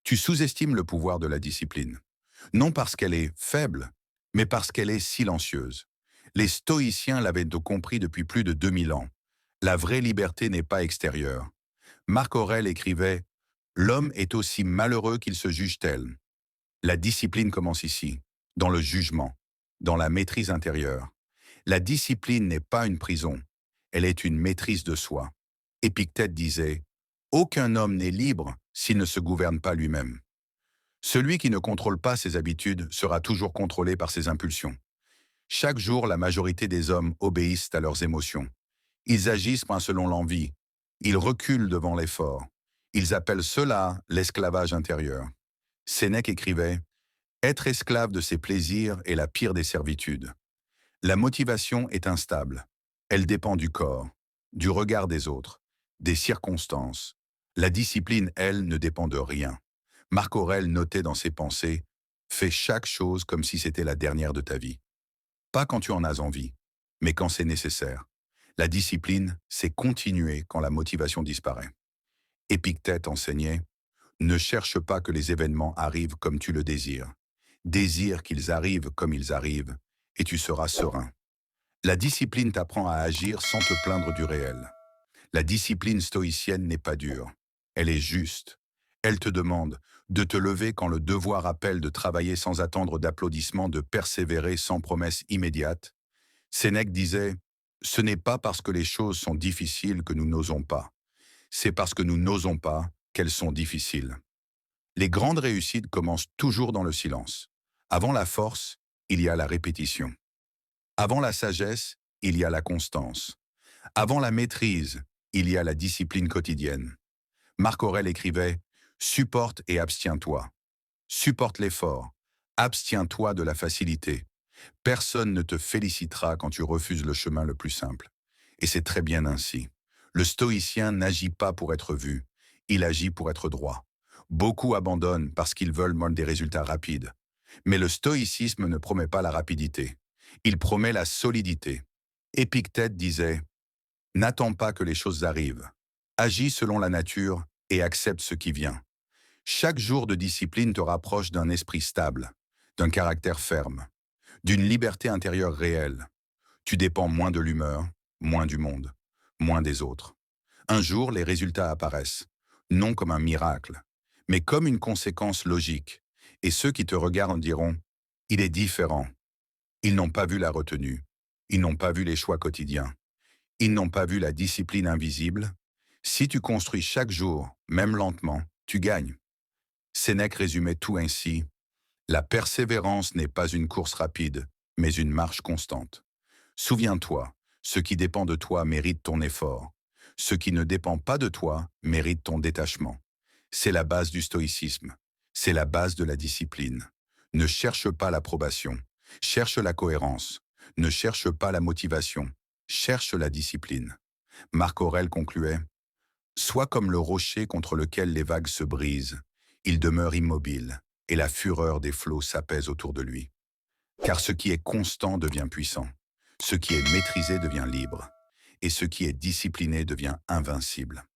Tu sous-estimes le pouvoir de la discipline. Non parce qu'elle est faible, mais parce qu'elle est silencieuse. Les stoïciens l'avaient donc compris depuis plus de 2000 ans. La vraie liberté n'est pas extérieure. Marc Aurèle écrivait « L'homme est aussi malheureux qu'il se juge tel ». La discipline commence ici, dans le jugement, dans la maîtrise intérieure. La discipline n'est pas une prison, elle est une maîtrise de soi. Épictète disait « Aucun homme n'est libre s'il ne se gouverne pas lui-même ». Celui qui ne contrôle pas ses habitudes sera toujours contrôlé par ses impulsions. Chaque jour, la majorité des hommes obéissent à leurs émotions. Ils agissent selon l'envie. Ils reculent devant l'effort. Ils appellent cela l'esclavage intérieur. Sénèque écrivait « Être esclave de ses plaisirs est la pire des servitudes ». La motivation est instable. Elle dépend du corps, du regard des autres, des circonstances. La discipline, elle, ne dépend de rien. Marc Aurèle notait dans ses pensées « Fais chaque chose comme si c'était la dernière de ta vie ». Pas quand tu en as envie, mais quand c'est nécessaire. La discipline, c'est continuer quand la motivation disparaît. Épictète enseignait « Ne cherche pas que les événements arrivent comme tu le désires. Désire qu'ils arrivent comme ils arrivent, et tu seras serein. » La discipline t'apprend à agir sans te plaindre du réel. La discipline stoïcienne n'est pas dure. Elle est juste. Elle te demande de te lever quand le devoir appelle, de travailler sans attendre d'applaudissements, de persévérer sans promesse immédiate. Sénèque disait « Ce n'est pas parce que les choses sont difficiles que nous n'osons pas. C'est parce que nous n'osons pas qu'elles sont difficiles. » Les grandes réussites commencent toujours dans le silence. Avant la force, il y a la répétition. Avant la sagesse, il y a la constance. Avant la maîtrise, il y a la discipline quotidienne. Marc Aurèle écrivait « Supporte et abstiens-toi. Supporte l'effort. Abstiens-toi de la facilité. Personne ne te félicitera quand tu refuses le chemin le plus simple. » Et c'est très bien ainsi. Le stoïcien n'agit pas pour être vu, il agit pour être droit. Beaucoup abandonnent parce qu'ils veulent des résultats rapides. Mais le stoïcisme ne promet pas la rapidité. Il promet la solidité. Épictète disait « N'attends pas que les choses arrivent. Agis selon la nature et accepte ce qui vient. Chaque jour de discipline te rapproche d'un esprit stable, d'un caractère ferme, d'une liberté intérieure réelle. Tu dépends moins de l'humeur, moins du monde, moins des autres. Un jour, les résultats apparaissent, non comme un miracle, mais comme une conséquence logique. Et ceux qui te regardent diront « Il est différent ». Ils n'ont pas vu la retenue, ils n'ont pas vu les choix quotidiens, ils n'ont pas vu la discipline invisible. Si tu construis chaque jour, même lentement, tu gagnes. Sénèque résumait tout ainsi « La persévérance n'est pas une course rapide, mais une marche constante. Souviens-toi, ce qui dépend de toi mérite ton effort. Ce qui ne dépend pas de toi mérite ton détachement. » C'est la base du stoïcisme. C'est la base de la discipline. Ne cherche pas l'approbation. Cherche la cohérence. Ne cherche pas la motivation. Cherche la discipline. Marc Aurèle concluait « Sois comme le rocher contre lequel les vagues se brisent. Il demeure immobile, et la fureur des flots s'apaise autour de lui. Car ce qui est constant devient puissant. Ce qui est maîtrisé devient libre. Et ce qui est discipliné devient invincible. »